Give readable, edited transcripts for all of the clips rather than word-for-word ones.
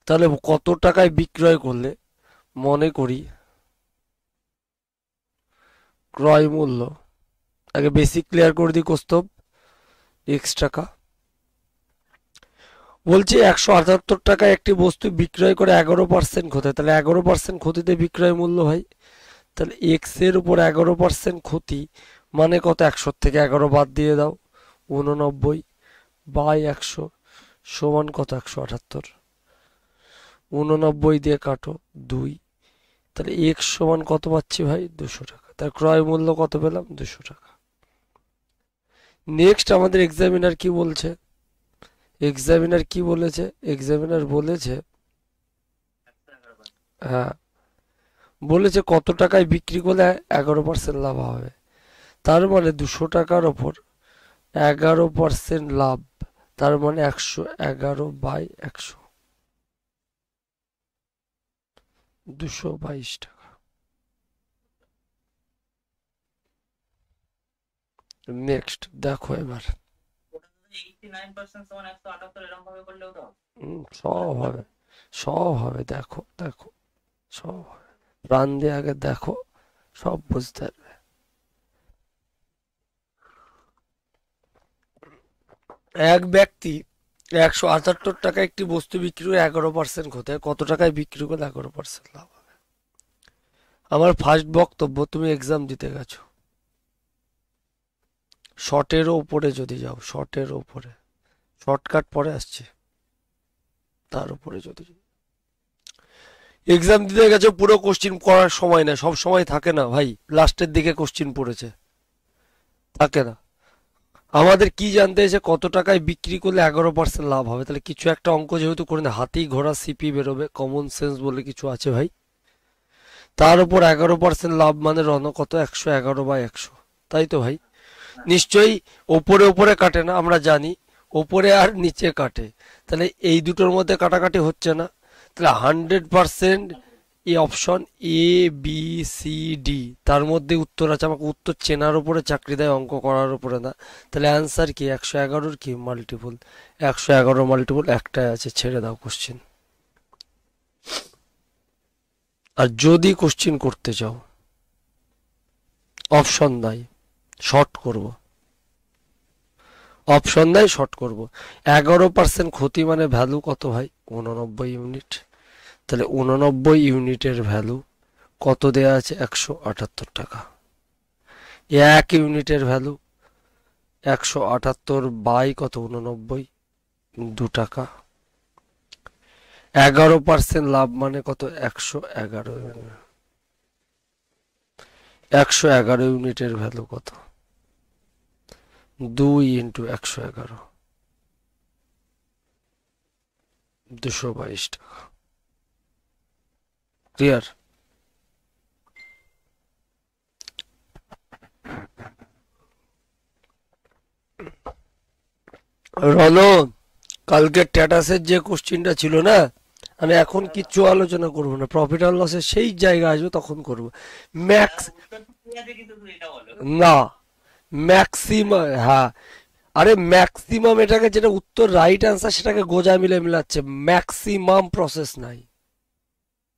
তাহলে কত টাকায় বিক্রয় করলে, মনে করি ক্রয় মূল্য, আগে বেসিক ক্লিয়ার করে দিই কৌস্তব, এক্স টাকা। বলছি 178 টাকায় একটি বস্তু বিক্রয় করে 11% ক্ষতি, তাহলে 11% ক্ষতিতে বিক্রয় মূল্য হয়। তাহলে এক্স এর উপর 11% ক্ষতি মানে কত, 100 থেকে 11 বাদ দিয়ে দাও, 89 বাই 100 সমান কত, 178। 89 দিয়ে কাটো 2, তাহলে এক্স সমান কত পাচ্ছি ভাই, 200 টাকা। তার ক্রয় মূল্য কত পেলাম, 200 টাকা। নেক্সট আমাদের এক্সামিনার কি বলছে, এক্সামিনার কি বলেছে, এক্সামিনার বলেছে, হ্যাঁ বলেছে কত টাকায় বিক্রি করলে 11% লাভ হবে। তার মানে 200 টাকার ওপর 11% লাভ, তার মানে 111/100, 222 টাকা। নেক্সট দেখো এবার, সব হবে, সব হবে, দেখো দেখো সব হবে, প্রাণ দিয়ে আগে দেখো, সব বুঝতে পারবে। এক ব্যক্তি 178 টাকা একটি বস্তু বিক্রি করে 11% ক্ষতি হয়, কত টাকায় বিক্রি করলে 11% লাভ হবে। আমার ফার্স্ট বক্তব্য, তুমি এক্সাম দিতে গেছো, শর্টেরও উপরে যদি যাও, শর্টের উপরে, শর্টকাট পরে আসছে, তার উপরে যদি এক্সাম দিতে গেছো, পুরো কোশ্চিন করার সময় না, সব সময় থাকে না ভাই, লাস্টের দিকে কোশ্চিন পড়েছে, থাকে না। আমাদের কি জানতে এসে কত টাকায় বিক্রি করলে 11% লাভ হবে, তাহলে কিছু একটা অঙ্ক যেহেতু করে না, হাতি ঘোড়া সিপি বেরোবে, কমন সেন্স বলে কিছু আছে ভাই। তার উপর 11% লাভ মানে রণ কত, 111/100, তাই তো ভাই। নিশ্চয়ই ওপরে ওপরে কাটে না, আমরা জানি ওপরে আর নিচে কাটে, তাহলে এই দুটোর মধ্যে কাটাকাটি হচ্ছে না, তাহলে 100% এই option A B C D, তার মধ্যে উত্তর আছে। আমাকে উত্তর চেনার উপরে চাকরি দেয়, অঙ্ক করার উপরে না। তাহলে অ্যান্সার কি, 111-র কি মাল্টিপুল, 111 মাল্টিপুল একটাই আছে, ছেড়ে দাও কোশ্চিন। আর যদি কোশ্চিন করতে চাও, অপশন নাই, শর্ট করব, অপশন নাই শর্ট করব। 11% ক্ষতি মানে ভ্যালু কত ভাই, 89 ইউনিট। তাহলে 89 ইউনিটের ভ্যালু কত দেয়া আছে, 178 টাকা। 1 ইউনিটের ভ্যালু 178 বাই কত, 89, 2 টাকা। 11% লাভ মানে কত, 111। 111 ইউনিটের ভ্যালু কত, 2 × 111, 222 টাকা। ক্লিয়ার। রন, কালকে ট্যাটাসের যে কোশ্চিনটা ছিল না, আমি এখন কিচ্ছু আলোচনা করব না, প্রফিট আর লসের সেই জায়গা আসবে তখন করব। ম্যাক্স, না ম্যাক্সিমাম, হ্যাঁ আরে ম্যাক্সিমাম, এটাকে যেটা উত্তর রাইট অ্যান্সার সেটাকে গোজা মিলে মিলাচ্ছে, ম্যাক্সিমাম প্রসেস নাই।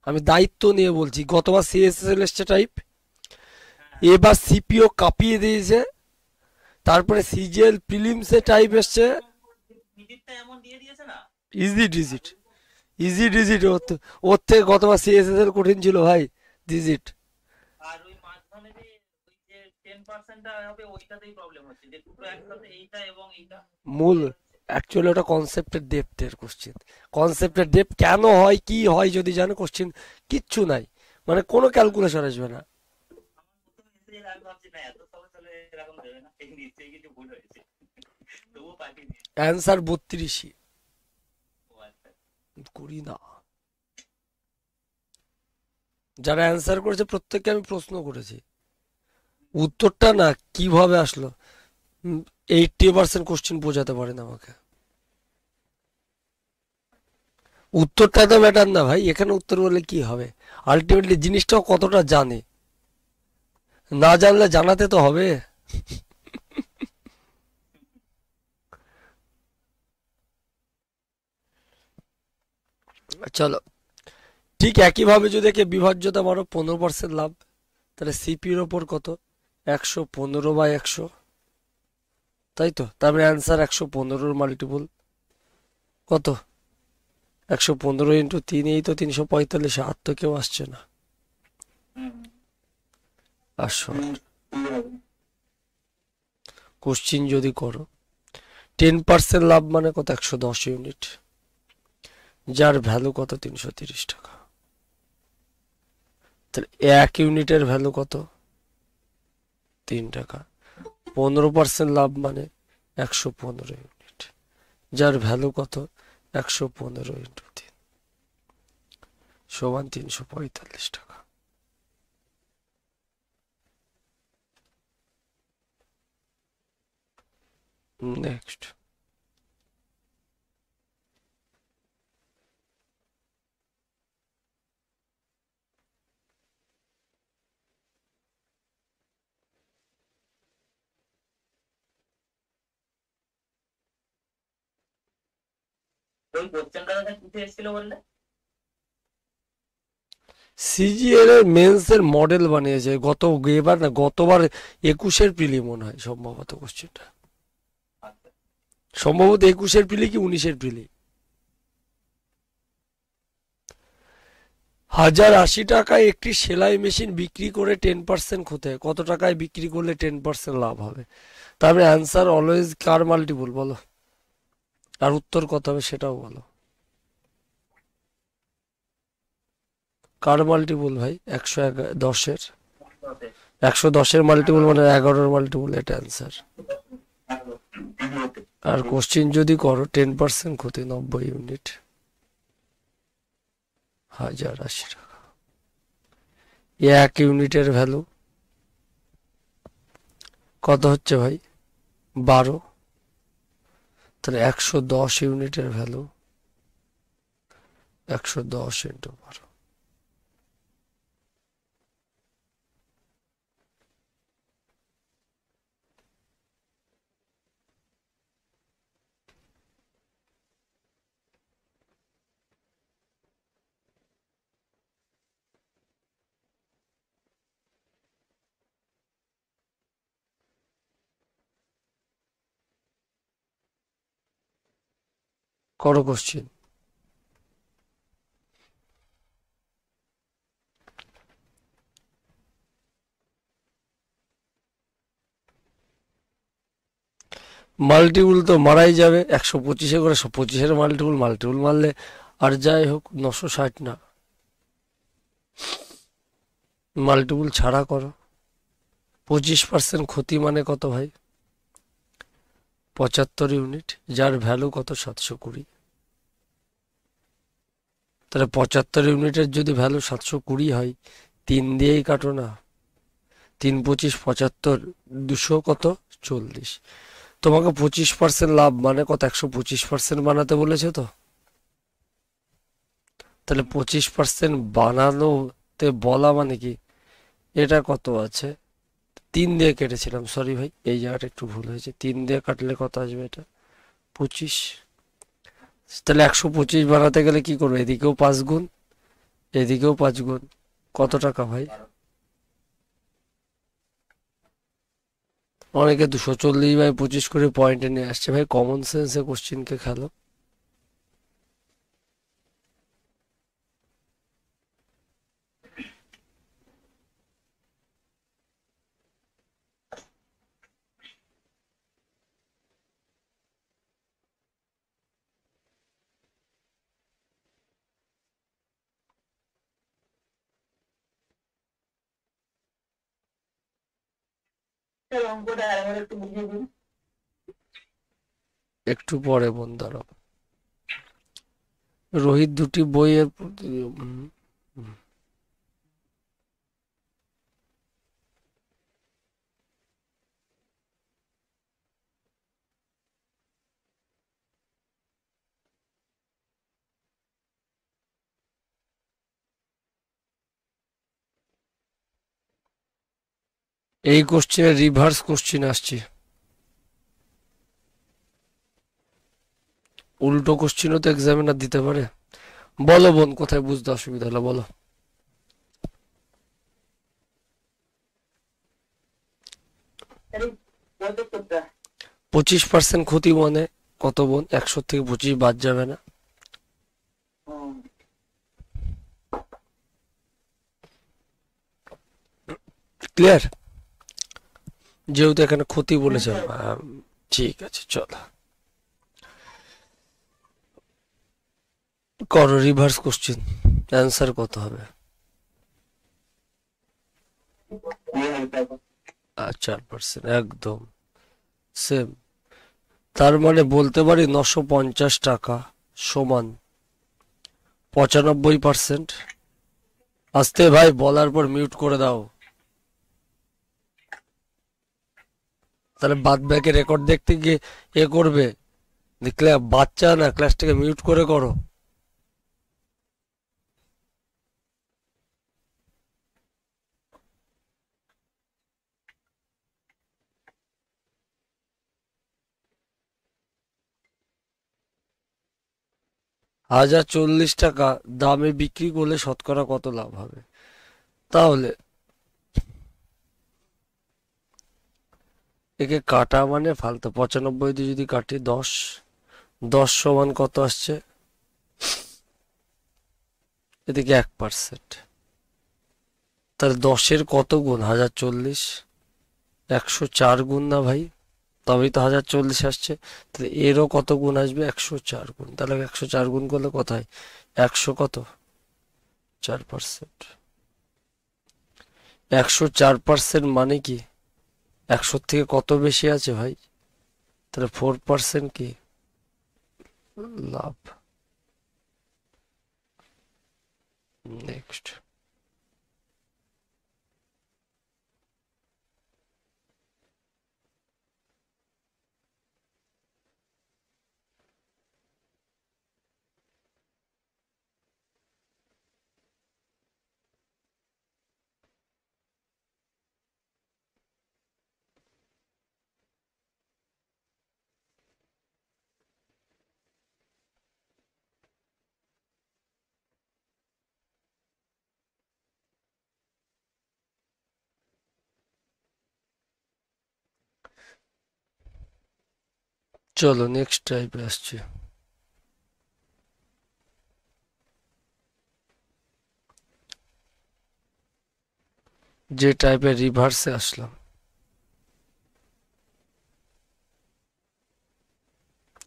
আমি দায়িত্ব নিয়ে বলছি, গতবার সিএসএসএল এসছে টাইপ, এবার সিপিও কাঁপিয়ে দিয়েছে, তারপরে সিজিএল প্রিলিমসে টাইপ এসছে, ইজি ডিজিট, ইজি ডিজিট, ওর থেকে গতবার সিএসএসএল কঠিন ছিল ভাই, ডিজিট। মূল অ্যাকচুয়ালি ওটা কনসেপ্টের ডেপথের কোশ্চেন, কনসেপ্টের ডেপথ কেন হয় কি হয় যদি জানো, কোশ্চেন কিচ্ছু নাই, মানে কোনো ক্যালকুলেশন আসবে না। অ্যান্সার 32, করি না। যারা অ্যান্সার করেছে প্রত্যেককে আমি প্রশ্ন করেছি, উত্তরটা না কিভাবে আসলো, 80% কোশ্চেন বোঝাতে পারে না আমাকে। উত্তরটা তো ম্যাটার না ভাই, এখানে উত্তর বলে কি হবে, আলটিমেটলি জিনিসটাও কতটা জানে, না জানলে জানাতে তো হবে। চলো, ঠিক একইভাবে যদি একে বিভাজ্যতা মারো 15% লাভ, তাহলে সিপির ওপর কত, 115/100, তাই তো? তারপরে অ্যান্সার 115-র মাল্টিপুল কত, 115 × 3, এই তো 345, আর তো কেউ আসছে না। আসো, কোশ্চিন যদি করো 10% লাভ মানে কত, 110 ইউনিট, যার ভ্যালু কত, 330 টাকা। তাহলে 1 ইউনিটের ভ্যালু কত, 3 টাকা। 15% লাভ মানে 115 ইউনিট, যার ভ্যালু কত, 115 × 3 সমান 345 টাকা। নেক্সট, সিজিএল এর মেন্স এর মডেল বানিয়েছে গতবার 21-এর প্রিলি মনে হয় সম্ভবত, কোশ্চেনটা সম্ভবত 21-এর প্রিলি কি 19-এর প্রিলি। 1080 টাকায় একটি সেলাই মেশিন বিক্রি করে 10% ক্ষতি হয়, কত টাকায় বিক্রি করলে 10% লাভ হবে? তারপরে অ্যান্সার অলওয়েজ কার মাল্টিপুল বলো, আর উত্তর কত হবে সেটাও বলো। কার মাল্টিপুল ভাই, 110-এর, 110-এর মাল্টিপুল মানে 11-র মাল্টিপুল, এটা অ্যান্সার। আর কোশ্চিন যদি করো 10% ক্ষতি, 90 ইউনিট, 1080 টাকা। 1 ইউনিটের ভ্যালু কত হচ্ছে ভাই, 12, তাহলে 110 ইউনিটের ভ্যালু 110 × 12। করো কোশ্চিন। মাল্টিপুল তো মারাই যাবে, 125-এ করে 25-এর মাল্টিপুল মারলে আর যাই হোক 960 না, মাল্টিপুল ছাড়া করো। 25% ক্ষতি মানে কত ভাই, 75 ইউনিট, যার ভ্যালু কত, 720। তাহলে 75 ইউনিটের যদি ভ্যালু 720 হয়, 3 দিয়েই কাটো না, 3 25 75, 200 কত, 40। তোমাকে 25% লাভ মানে কত, 125% বানাতে বলেছে তো, তাহলে 25% বানানোতে বলা মানে কি, এটা কত আছে, 3 দিয়ে কেটেছিলাম, সরি ভাই এই জায়গাটা একটু ভুল হয়েছে, 3 দিয়ে কাটলে কত আসবে, এটা 25। তাহলে 125 বানাতে গেলে কি করবো, এদিকেও 5 গুণ, এদিকেও 5 গুণ, কত টাকা ভাই, অনেকে 240/25 করে পয়েন্টে নিয়ে আসছে ভাই, কমন সেন্সে কোশ্চিনকে খেলো। একটু পরে বন্ধুরা, রোহিত দুটি বইয়ের এই কোশ্চেনের রিভার্স কোশ্চিন আসছে, উল্টো কোশ্চিনও তো এক্সামিনার দিতে পারে। বলো বোন, কোথায় বুঝতে অসুবিধা হলো বলো। 25% ক্ষতি মানে কত বোন? 100 থেকে 25 বাদ যাবে না? ক্লিয়ার? যেহেতু এখানে ক্ষতি বলেছে, ঠিক আছে চলো করো রিভার্স কোশ্চেন। অ্যান্সার কত হবে? 4%, একদম সেম। তার মানে বলতে পারি 950 টাকা সমান 95%। আস্তে ভাই, বলার পর মিউট করে দাও। তাহলে বাদ বাকি রেকর্ড দেখতে গিয়ে করবে, দেখলে বাচ্চা না, ক্লাসটাকে মিউট করে করো। $1040 দামে বিক্রি করলে শতকরা কত লাভ হবে? তাহলে একে কাটা মানে ফালতু, 95 দিয়ে যদি কাটি 10, 10 সমান কত আসছে? এদিকে 1%, তাহলে 10-এর কত গুণ? 1040, 104 গুণ না ভাই? তবেই তো 1040 আসছে। তাহলে এরও কত গুণ আসবে? 104 গুণ। তাহলে 104 গুণ করলে কত হয়? 100 কত? 4%। 104% মানে কি 100 থেকে কত বেশি আছে ভাই? তাহলে 4% কি লাভ? নেক্সট। চলো নেক্সট টাইপে আসছি। যে টাইপের রিভার্সে আসলাম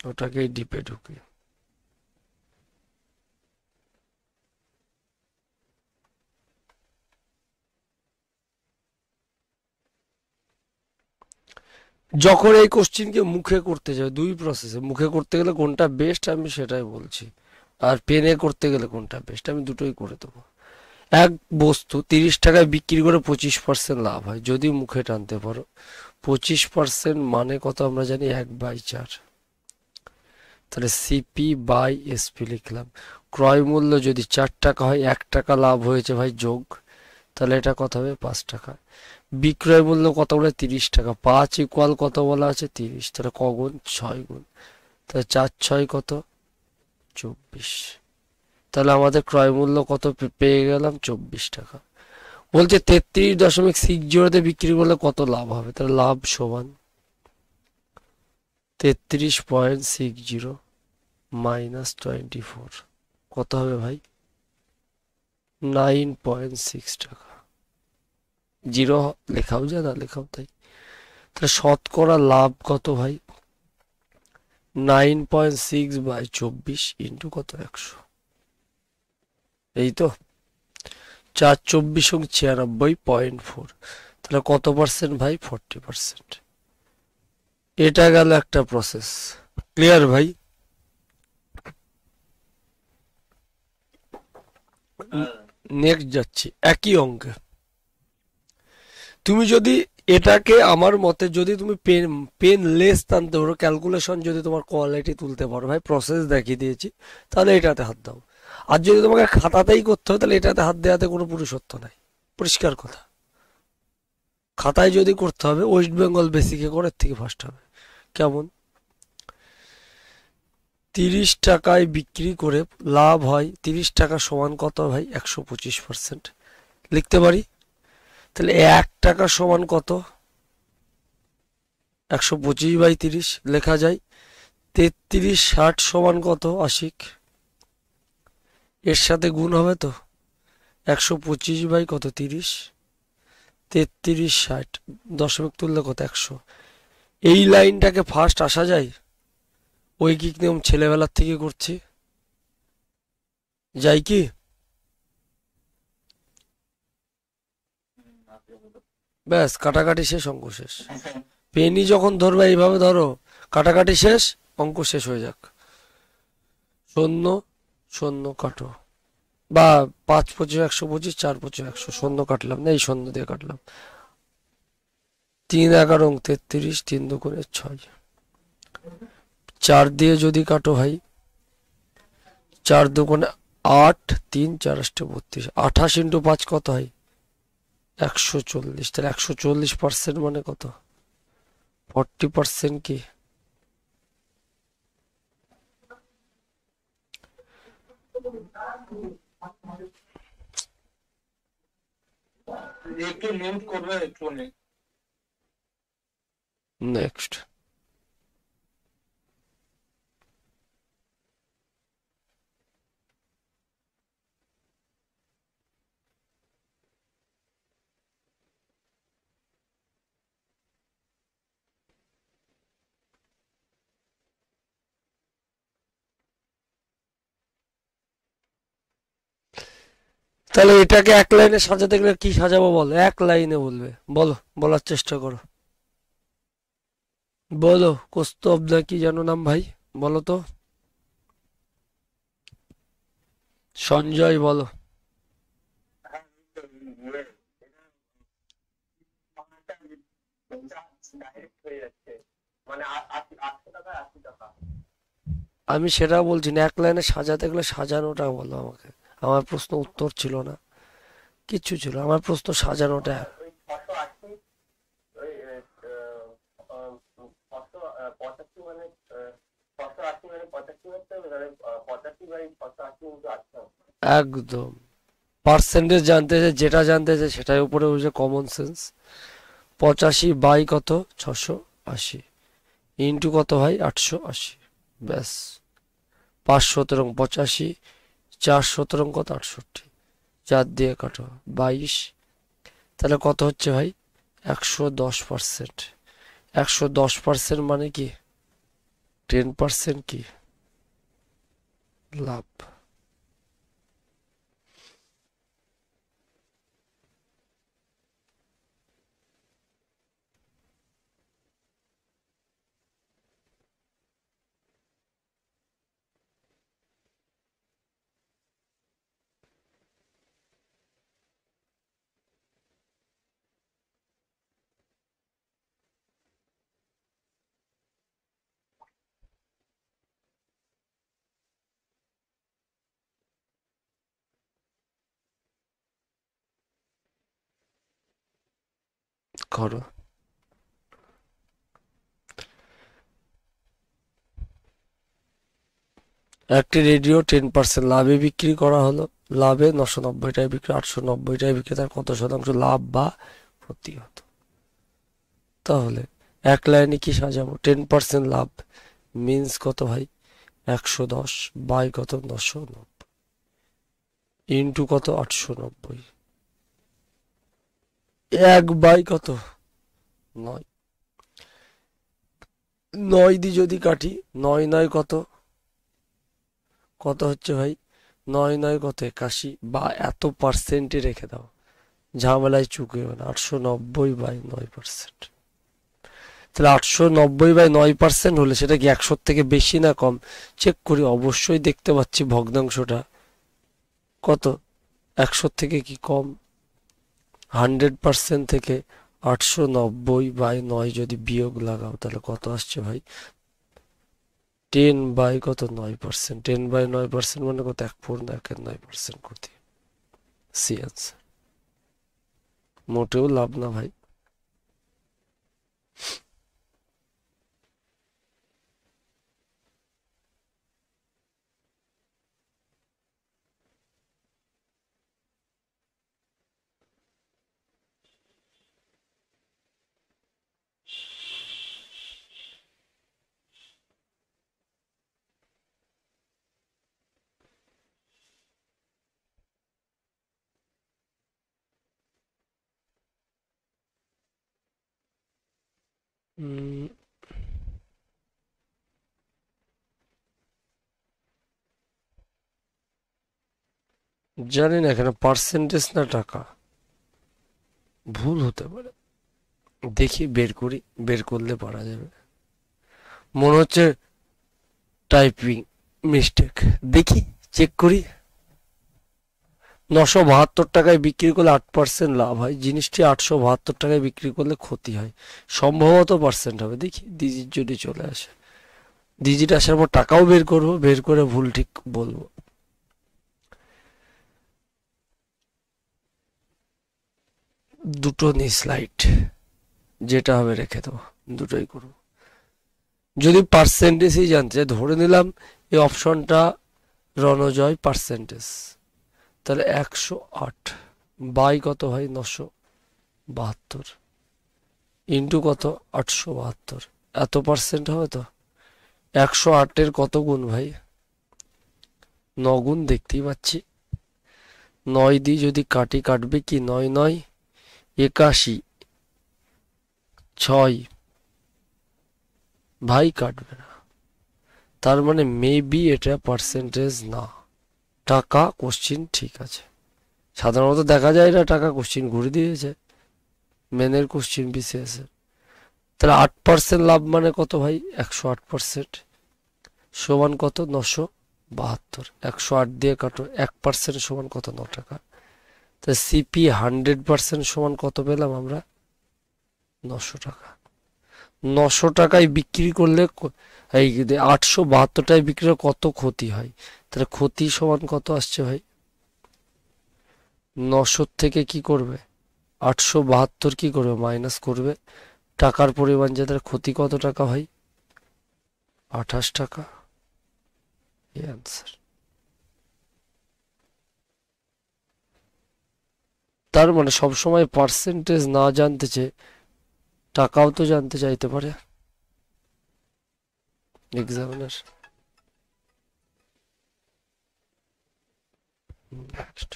ওটাকেই ডিপে ঢুকি। যখন এই কোশ্চিনকে মুখে করতে যাবে, দুই প্রসেসে, মুখে করতে গেলে কোনটা বেস্ট আমি সেটাই বলছি, আর পেনে করতে গেলে কোনটা বেস্ট আমি দুটোই করে দেবো। এক বস্তু 30 টাকায় বিক্রি করে 25% লাভ হয় যদি মুখে টানতে পারো। 25% মানে কত আমরা জানি? 1/4। তাহলে সিপি বাই এসপি লিখলাম। ক্রয় মূল্য যদি 4 টাকা হয়, 1 টাকা লাভ হয়েছে ভাই যোগ, তাহলে এটা কত হবে? 5 টাকা। বিক্রয় মূল্য কত বলে? 30 টাকা। 5 ইকুয়াল কত বলা আছে? 30। তাহলে কগুণ? 6 গুণ। তাহলে 4 6 কত? 24। তাহলে আমাদের ক্রয় মূল্য কত পেয়ে গেলাম? 24 টাকা। বলছে 33.60 বিক্রি করলে কত লাভ হবে? তাহলে লাভ সমান 33.60 মাইনাস 24, কত হবে ভাই? 9.6 টাকা। জিরো লেখাও যায় না লেখাও তাই। তাহলে শতকরা লাভ কত ভাই? 9.6/24 ইন্টু কত? 100। এই তো 4 24 96.4। তাহলে কত পার্সেন্ট ভাই? 40%। এটা গেল একটা প্রসেস। ক্লিয়ার ভাই? নেক্সট যাচ্ছি একই অঙ্কে। তুমি যদি এটাকে আমার মতে যদি তুমি পেন পেন লেস টানতে পারো, ক্যালকুলেশন যদি তোমার কোয়ালিটি তুলতে পারো ভাই, প্রসেস দেখিয়ে দিয়েছি, তাহলে এটাতে হাত দাও। আর যদি তোমাকে খাতাতেই করতে হয় তাহলে এটাতে হাত দেওয়াতে কোনো পুরুষত্ব নাই, পরিষ্কার কথা। খাতায় যদি করতে হবে ওয়েস্ট বেঙ্গল বেসিকে করে থেকে ফার্স্ট হবে। কেমন? 30 টাকায় বিক্রি করে লাভ হয় 30 টাকা সমান কত ভাই? 125%। লিখতে পারি তাহলে 1 টাকা সমান কত? 125/30 লেখা যায়। 33/60 সমান কত আশিক? এর সাথে গুণ হবে তো 125 কত 30, 33/60 দশমিক তুললে কত 100। এই লাইনটাকে ফার্স্ট আসা যায়? ঐকিক নিয়ম ছেলেবেলার থেকে করছি, যাই কি? ব্যাস কাটাকাটি শেষ, অঙ্ক শেষ। পেনি যখন ধরবে এইভাবে ধরো, কাটাকাটি শেষ, অঙ্ক শেষ হয়ে যাক। শূন্য শূন্য কাটো, বা 5×5 125, 4×5 100, শূন্য কাটলাম না, এই শূন্য দিয়ে কাটলাম। 3×11 33, 3×2 6। 4 দিয়ে যদি কাটো ভাই, 4×2 8, 3×4 32, 28×5 কত হয়? 140। তাহলে 140% মানে কত? 40% কি? একটু মিউট করবে একটু। নেক্সট। তাহলে এটাকে এক লাইনে সাজাতে গেলে কি সাজাবো বলো? এক লাইনে বলবে, বলো, বলার চেষ্টা করো, বলো। কৌস্তব না কি জানো নাম ভাই, বলো তো। সঞ্জয় বলো। মানে 800 টাকা 80 টাকা। আমি সেটা বলছি না, এক লাইনে সাজাতে গেলে সাজানোটা বলো আমাকে। আমার প্রশ্ন উত্তর ছিল না, কিচ্ছু ছিল, আমার প্রশ্ন সাজানোটা। ওই 680, ওই 685 মানে 680 মানে 85 হচ্ছে, মানে 85/680 × 800। একদম পার্সেন্টেজ জানতে চাই, যেটা জানতে চাই সেটাই উপরে বুঝে, কমন সেন্স। 85 কত? 680 ইন্টু কত ভাই? 880। ব্যাস। 5×17 = 85, 4×17 কত? 68। 4 দিয়ে কাটো, 22। তাহলে কত হচ্ছে ভাই? 110%। 110% মানে কি? 10% কি লাভ? করো। একটি রেডিও 10% লাভে বিক্রি করা হলো। লাভে 990 টায় বিক্রি, 890 টায় বিক্রি, তার কত শতাংশ লাভ বা ক্ষতি হতো? তাহলে এক লাইনে কি সাজাবো? 10% লাভ মিন্স কত ভাই? 110 বাই কত? 990 ইন্টু কত? 890, 1 বাই কত? 9। 9 দিয়ে যদি কাটি, 9×9 কত? কত হচ্ছে ভাই? 9×9 কত? 81, বা এত পার্সেন্টে রেখে দাও, ঝামেলায় চুকিও না। 890/9%। তাহলে 890/9% হলে সেটা কি 100 থেকে বেশি না কম? চেক করি, অবশ্যই দেখতে পাচ্ছি ভগ্নাংশটা কত, 100 থেকে কি কম? 100% থেকে 890/9 যদি বিয়োগ লাগাও তাহলে কত আসছে ভাই? 10 বাই কত? 9%। 10/9% মানে কত? 1/9% ক্ষতি। C answer. মোটেও লাভ না ভাই। উম, জানি না এখানে পার্সেন্টেজ না টাকা, ভুল হতে পারে। দেখি বের করি, বের করলে পারা যাবে। মনে হচ্ছে টাইপিং মিস্টেক, দেখি চেক করি। 972 টাকায় বিক্রি করলে 8% লাভ হয়, জিনিসটি 872 টাকায় বিক্রি করলে ক্ষতি হয়। সম্ভবত পার্সেন্ট হবে, দেখি ডিজিট যদি চলে আসে। ডিজিট আসার পর টাকাও বের করব, বের করে ভুল ঠিক বলবো। দুটো নি স্লাইড, যেটা হবে রেখে দেবো, দুটোই করবো। যদি পার্সেন্টেজই জানতে চাই, ধরে নিলাম এই অপশনটা রণজয় পার্সেন্টেজ, তাহলে 108 বাই কত ভাই 972 ইন্টু কত 872, এত পার্সেন্ট হবে তো। 108-এর কত গুণ ভাই, 9 গুণ, দেখতেই পাচ্ছি। 9 দিয়ে যদি কাটি, কাটবে কি, 9 9 81, 6 ভাই কাটবে না। তার মানে মেবি এটা পার্সেন্টেজ না, টাকা কোশ্চিন ঠিক আছে। সাধারণত দেখা যায় না, টাকা কোশ্চিন ঘুরে দিয়েছে মেনের কোশ্চিন বিসিএস এর। তাহলে 8% লাভ মানে কত ভাই, 108% সমান কত 972। 108 দিয়ে কাটো, 1% সমান কত, 9 টাকা। তা সিপি 100% সমান কত পেলাম আমরা, 900 টাকা। 900 টাকায় বিক্রি করলে এই 872টায় বিক্রি করলে কত ক্ষতি হয়, তাহলে ক্ষতি সমান কত আসছে ভাই, 900 থেকে কি করবে 872 কি করবে, মাইনাস করবে। টাকার পরিমাণ যাদের ক্ষতি কত টাকা ভাই, 28 টাকা। এই অ্যান্সার। তার মানে সবসময় পার্সেন্টেজ না জানতে চেয়ে টাকাও তো জানতে চাইতে পারে এক্সামিনার। নেক্সট।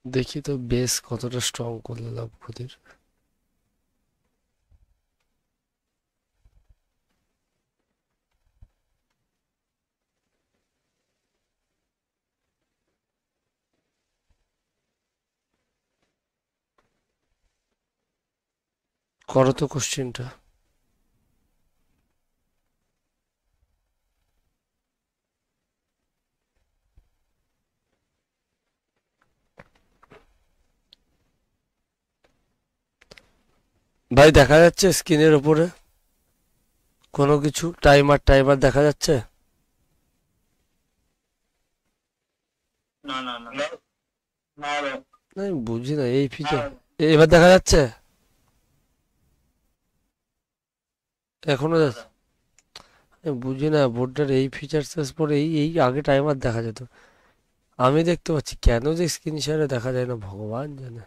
দেখি তো বেস কতটা স্ট্রং করলে লাভ ক্ষতির। করো তো কোশ্চেনটা। ভাই দেখা যাচ্ছে স্ক্রিনের উপরে কোনো কিছু, টাইমার টাইমার দেখা যাচ্ছে? না না না না না রে, না, আমি বুঝি না এই না ফিচার। রে। এবার দেখা যাচ্ছে, এখনো যাচ্ছে? আমি বুঝি না বোর্ডটার এই ফিচার্স পরে, এই এই আগে টাইমার দেখা যেত, আমি দেখতে পাচ্ছি, কেন যে স্ক্রিন শেয়ারে দেখা যায় না ভগবান জানে।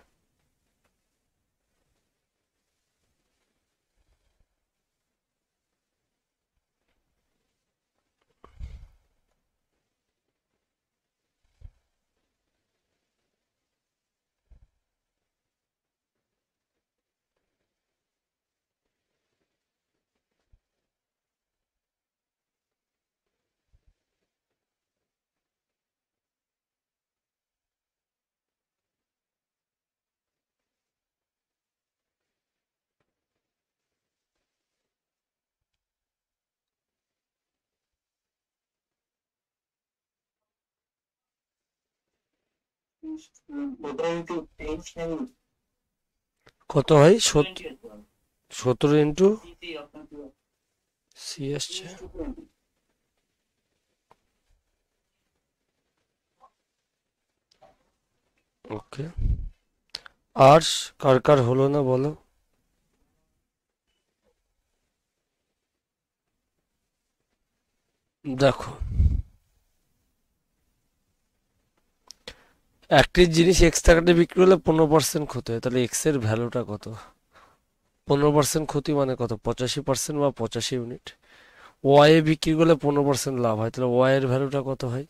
কত হয়? 17 ইন্টু সি আসছে। ওকে, আর কার কার হলো না বলো? দেখো, একটি জিনিস এক্স টাকাতে বিক্রি হলে 15% ক্ষতি হয়, তাহলে এক্স এর ভ্যালুটা কত? 15% ক্ষতি মানে কত? 85% বা 85 ইউনিট। ওয়াই এ বিক্রি করলে 15% লাভ হয়, তাহলে ওয়াই এর ভ্যালুটা কত হয়?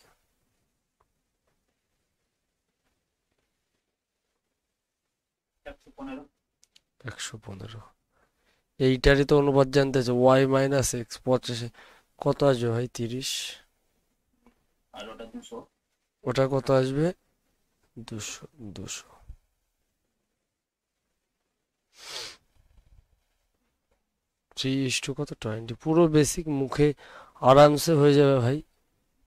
115। এইটারই তো অনুপাত জানতে আছে, ওয়াই মাইনাস এক্স 85 কত আসবে ভাই? 30। ওটা কত আসবে? 200। 200 3 ইস টু কত? 20। পুরো বেসিক মুখে আরামসে হয়ে যাবে ভাই।